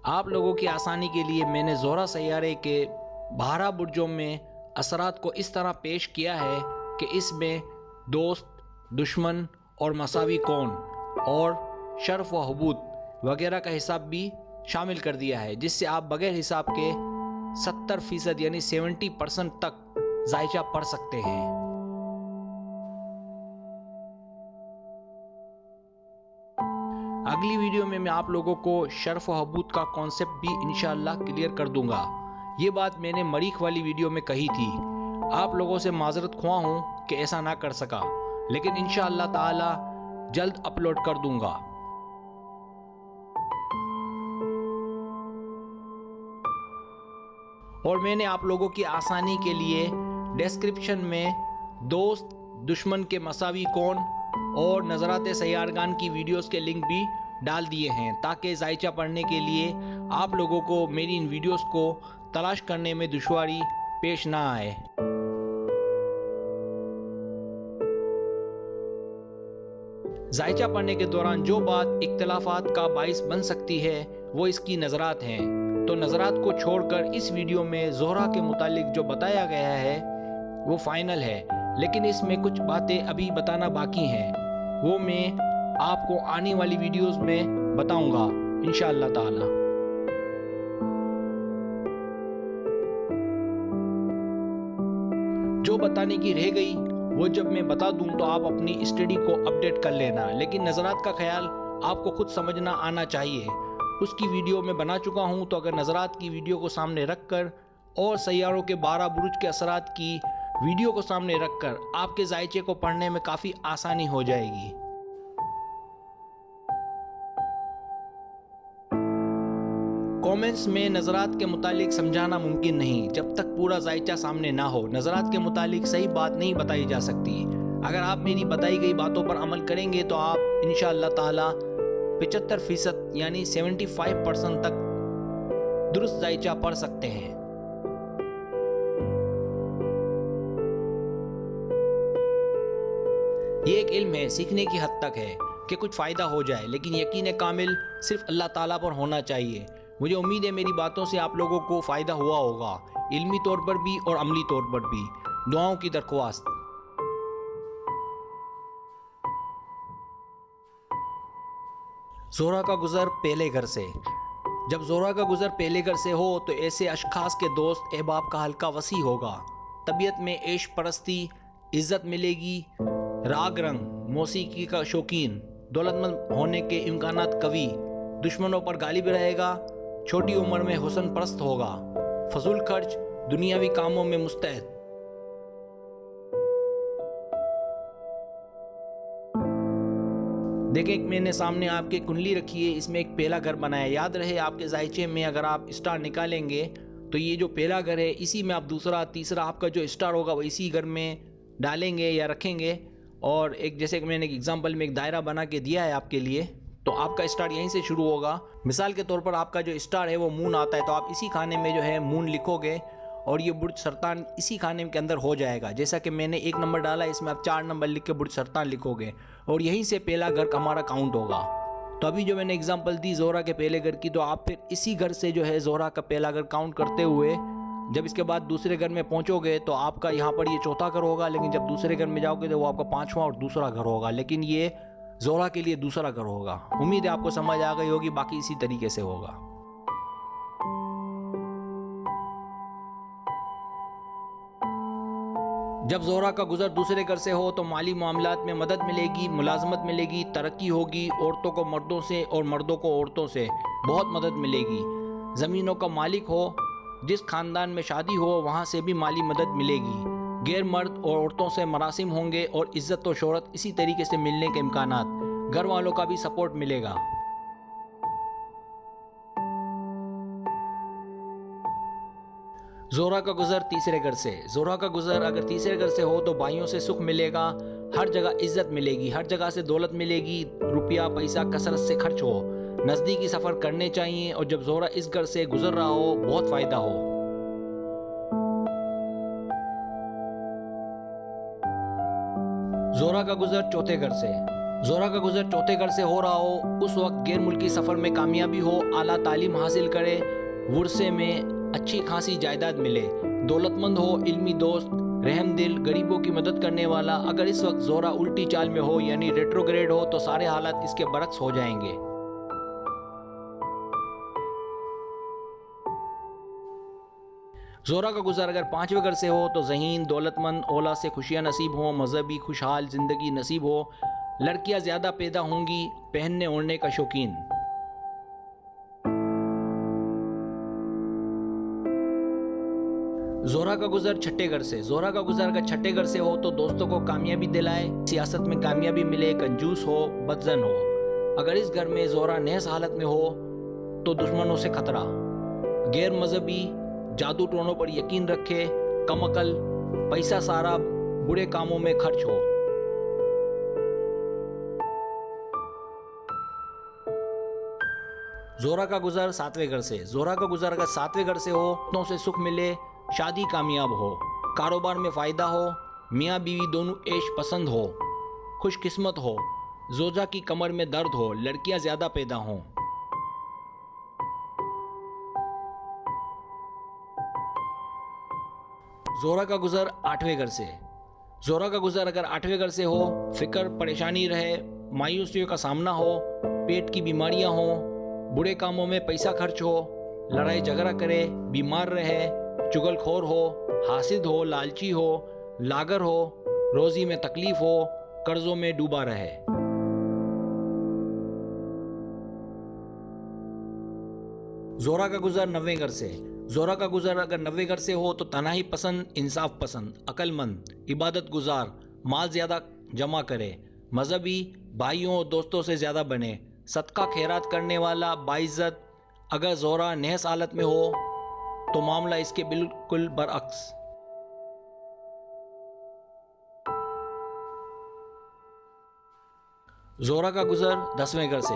आप लोगों की आसानी के लिए मैंने ज़ोहरा सैयारे के 12 बुर्जों में असरात को इस तरह पेश किया है कि इसमें दोस्त, दुश्मन और मसावी कौन और शर्फ व हबूत वगैरह का हिसाब भी शामिल कर दिया है, जिससे आप बगैर हिसाब के 70% यानी 70% तक जायचा पढ़ सकते हैं। अगली वीडियो में मैं आप लोगों को शर्फ व हबूत का कॉन्सेप्ट भी इंशाअल्लाह क्लियर कर दूंगा। ये बात मैंने मरीख वाली वीडियो में कही थी। आप लोगों से माजरत ख्वाह हूँ कि ऐसा ना कर सका, लेकिन इंशाअल्लाह ताला जल्द अपलोड कर दूंगा। और मैंने आप लोगों की आसानी के लिए डिस्क्रिप्शन में दोस्त, दुश्मन के मसावी कौन और नज़रात सैयारगान की वीडियोस के लिंक भी डाल दिए हैं, ताकि जायचा पढ़ने के लिए आप लोगों को मेरी इन वीडियोस को तलाश करने में दुश्वारी पेश ना आए। जायचा पढ़ने के दौरान जो बात इख्तिलाफात का बाइस बन सकती है वो इसकी नज़रात हैं। तो नज़रात को छोड़कर इस वीडियो में ज़ोहरा के मुतालिक जो बताया गया है वो फाइनल है, लेकिन इसमें कुछ बातें अभी बताना बाकी हैं, वो मैं आपको आने वाली वीडियोस में बताऊंगा इंशाअल्लाह ताला। जो बताने की रह गई वो जब मैं बता दूं तो आप अपनी स्टडी को अपडेट कर लेना, लेकिन नज़रात का ख्याल आपको खुद समझना आना चाहिए। उसकी वीडियो में बना चुका हूं, तो अगर नज़रात की वीडियो को सामने रखकर और सैयारों के 12 बुरुज के असरात की वीडियो को सामने रखकर आपके जायचे को पढ़ने में काफ़ी आसानी हो जाएगी। कमेंट्स में नज़रात के मुतालिक समझाना मुमकिन नहीं जब तक पूरा जायचा सामने ना हो। नज़रात के मुतालिक सही बात नहीं बताई जा सकती। अगर आप मेरी बताई गई बातों पर अमल करेंगे तो आप इंशाअल्लाह ताला 75% यानी 75% तक दुरुस्त जायचा पढ़ सकते हैं। ये एक इल्म है, सीखने की हद तक है कि कुछ फ़ायदा हो जाए, लेकिन यकीन कामिल सिर्फ अल्लाह ताला पर होना चाहिए। मुझे उम्मीद है मेरी बातों से आप लोगों को फ़ायदा हुआ होगा, इल्मी तौर पर भी और अमली तौर पर भी। दुआओं की दरख्वास्त। ज़ोहरा का गुज़र पहले घर से। जब ज़ोहरा का गुज़र पहले घर से हो तो ऐसे अशखास के दोस्त अहबाब का हल्का वसी होगा। तबीयत में ऐश परस्ती, इज़्ज़त मिलेगी। राग रंग, मौसीकी का शौकीन, दौलतमंद होने के इम्कानात कवी, दुश्मनों पर गालिब रहेगा। छोटी उम्र में हुस्न परस्त होगा। फजूल खर्च, दुनियावी कामों में मुस्तैद। देखें, मैंने सामने आपके कुंडली रखी है, इसमें एक पहला घर बनाया। याद रहे आपके जायचे में अगर आप स्टार निकालेंगे तो ये जो पहला घर है इसी में आप दूसरा, तीसरा आपका जो स्टार होगा वो इसी घर में डालेंगे या रखेंगे। और एक जैसे कि मैंने एक एग्जांपल में एक दायरा बना के दिया है आपके लिए, तो आपका स्टार यहीं से शुरू होगा। मिसाल के तौर पर आपका जो स्टार है वो मून आता है, तो आप इसी खाने में जो है मून लिखोगे और ये बुर्ज सरतान इसी खाने के अंदर हो जाएगा। जैसा कि मैंने 1 नंबर डाला, इसमें आप 4 नंबर लिख के बुर्ज सरतान लिखोगे और यहीं से पहला घर हमारा काउंट होगा। तो अभी जो मैंने एग्जांपल दी ज़ोहरा के पहले घर की, तो आप फिर इसी घर से जो है ज़ोहरा का पहला घर काउंट करते हुए जब इसके बाद दूसरे घर में पहुंचोगे तो आपका यहाँ पर ये चौथा घर होगा, लेकिन जब दूसरे घर में जाओगे तो वो आपका 5वां और दूसरा घर होगा, लेकिन ये ज़ोहरा के लिए दूसरा घर होगा। उम्मीद है आपको समझ आ गई होगी, बाकी इसी तरीके से होगा। जब ज़ोहरा का गुज़र दूसरे घर से हो तो माली मामलात में मदद मिलेगी, मुलाजमत मिलेगी, तरक्की होगी। औरतों को मर्दों से और मर्दों को औरतों से बहुत मदद मिलेगी। ज़मीनों का मालिक हो, जिस ख़ानदान में शादी हो वहाँ से भी माली मदद मिलेगी। गैर मर्द और औरतों से मरासिम होंगे और इज़्ज़त और शोहरत इसी तरीके से मिलने के इम्कानात। घर वालों का भी सपोर्ट मिलेगा। ज़ोहरा का गुज़र तीसरे घर से। ज़ोहरा का गुज़र अगर तीसरे घर से हो तो भाइयों से सुख मिलेगा, हर जगह इज़्ज़त मिलेगी, हर जगह से दौलत मिलेगी। रुपया पैसा कसरत से खर्च हो, नज़दीकी सफ़र करने चाहिए और जब ज़ोहरा इस घर से गुज़र रहा हो बहुत फ़ायदा हो। ज़ोहरा का गुज़र चौथे घर से। जोहरा का गुजर चौथे घर से हो रहा हो, उस वक्त गैर मुल्की सफ़र में कामयाबी हो, आला तालीम हासिल करे, वर्से में अच्छी खासी जायदाद मिले, दौलतमंद हो, इल्मी दोस्त, रहमदिल, गरीबों की मदद करने वाला। अगर इस वक्त जोहरा उल्टी चाल में हो यानी रेट्रोग्रेड हो तो सारे हालात इसके बरक्स हो जाएंगे। जोहरा का गुजर अगर 5वें घर से हो तो ज़हीन, दौलतमंद, औलाद से खुशियाँ नसीब हो, मजहबी खुशहाल ज़िंदगी नसीब हो, लड़कियाँ ज़्यादा पैदा होंगी, पहनने ओढ़ने का शौकीन। जोहरा का गुजर छठे घर से, जोहरा का गुजर अगर छठे घर से हो तो दोस्तों को कामयाबी दिलाए, सियासत में कामयाबी मिले, कंजूस हो, बदजन हो। अगर इस घर में जोहरा नेहस हालत में हो तो दुश्मनों से खतरा, गैर मजहबी, जादू टोनों पर यकीन रखे, कम अकल, पैसा सारा बुरे कामों में खर्च हो। जोहरा का गुजर 7वें घर से, जोहरा का गुजर अगर 7वें घर से हो तो से सुख मिले, शादी कामयाब हो, कारोबार में फ़ायदा हो, मियाँ बीवी दोनों ऐश पसंद हो, खुशकिस्मत हो, जोजा की कमर में दर्द हो, लड़कियां ज़्यादा पैदा हों। जोहरा का गुजर 8वें घर से, जोहरा का गुजर अगर 8वें घर से हो, फिक्र परेशानी रहे, मायूसियों का सामना हो, पेट की बीमारियां हो, बुरे कामों में पैसा खर्च हो, लड़ाई झगड़ा करे, बीमार रहे, चुगलखोर हो, हासिद हो, लालची हो, लागर हो, रोजी में तकलीफ हो, कर्जों में डूबा रहे। जोहरा का गुजर 9वें घर से, जोहरा का गुजर अगर 9वें घर से हो तो तनाही पसंद, इंसाफ पसंद, अक्लमंद, इबादत गुजार, माल ज़्यादा जमा करे, मजहबी, भाइयों और दोस्तों से ज़्यादा बने, सदका खैरात करने वाला, बाइज्जत। अगर जोहरा नेहस हालत में हो तो मामला इसके बिल्कुल बरअक्स। जोहरा का गुजर 10वें घर से,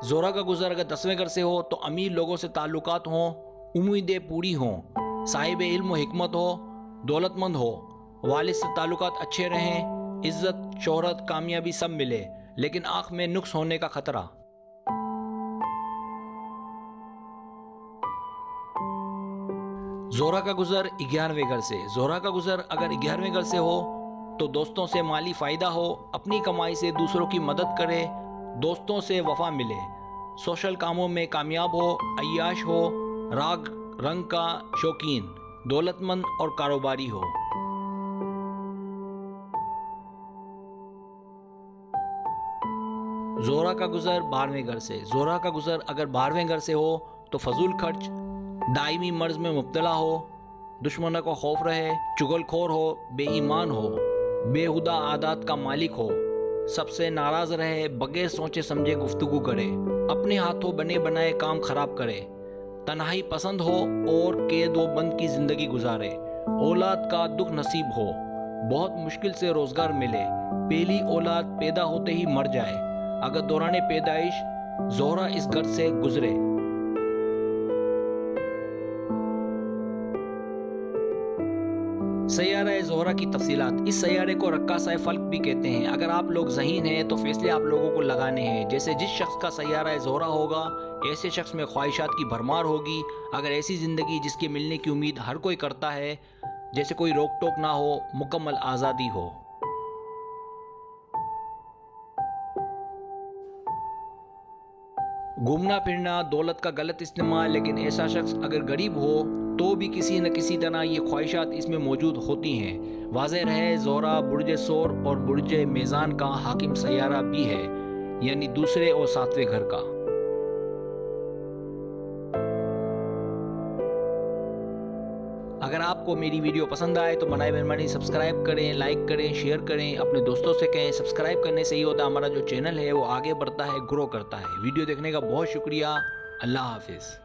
जोहरा का गुजर अगर 10वें घर से हो तो अमीर लोगों से ताल्लुकात हों, उम्मीदें पूरी हों, साहिब इल्म व हिकमत हो, दौलतमंद हो, वालिद से ताल्लुकात अच्छे रहें, इज्जत, शोहरत, कामयाबी सब मिले, लेकिन आँख में नुक्स होने का खतरा। जोहरा का गुजर 11वें घर से, जोहरा का गुजर अगर 11वें घर से हो तो दोस्तों से माली फ़ायदा हो, अपनी कमाई से दूसरों की मदद करे, दोस्तों से वफा मिले, सोशल कामों में कामयाब हो, अय्याश हो, राग रंग का शौकीन, दौलतमंद और कारोबारी हो। जोहरा का गुजर 12वें घर से, जोहरा का गुजर अगर 12वें घर से हो तो फजूल खर्च, दायमी मर्ज में मुब्तला हो, दुश्मनों को खौफ रहे, चुगलखोर हो, बेईमान हो, बेहुदा आदत का मालिक हो, सबसे नाराज रहे, बगैर सोचे समझे गुफ्तगू करे, अपने हाथों बने बनाए काम खराब करे, तन्हाई पसंद हो और कैद व बंद की जिंदगी गुजारे, औलाद का दुख नसीब हो, बहुत मुश्किल से रोजगार मिले, पहली औलाद पैदा होते ही मर जाए। अगर दौरान पैदाइश जोहरा इस घर से गुजरे। सैयारा जोहरा की तफसीलात, इस सैयारे को रक्कासा फल्क भी कहते हैं। अगर आप लोग ज़हीन हैं तो फैसले आप लोगों को लगाने हैं। जैसे जिस शख्स का सैयारा जोहरा होगा ऐसे शख्स में ख्वाहिशात की भरमार होगी। अगर ऐसी ज़िंदगी जिसके मिलने की उम्मीद हर कोई करता है, जैसे कोई रोक टोक ना हो, मुकम्मल आज़ादी हो। घूमना फिरना, दौलत का गलत इस्तेमाल, लेकिन ऐसा शख्स अगर गरीब हो तो भी किसी न किसी तरह ये ख्वाहिशात इसमें मौजूद होती हैं। वाज़ेह रहे जोहरा बुर्ज सोर और बुर्ज मेज़ान का हाकिम सैयारा भी है, यानी दूसरे और सातवें घर का। अगर आपको मेरी वीडियो पसंद आए तो बनाए मेहरबानी सब्सक्राइब करें, लाइक करें, शेयर करें, अपने दोस्तों से कहें। सब्सक्राइब करने से ही होता है हमारा जो चैनल है वो आगे बढ़ता है, ग्रो करता है। वीडियो देखने का बहुत शुक्रिया। अल्लाह हाफिज़।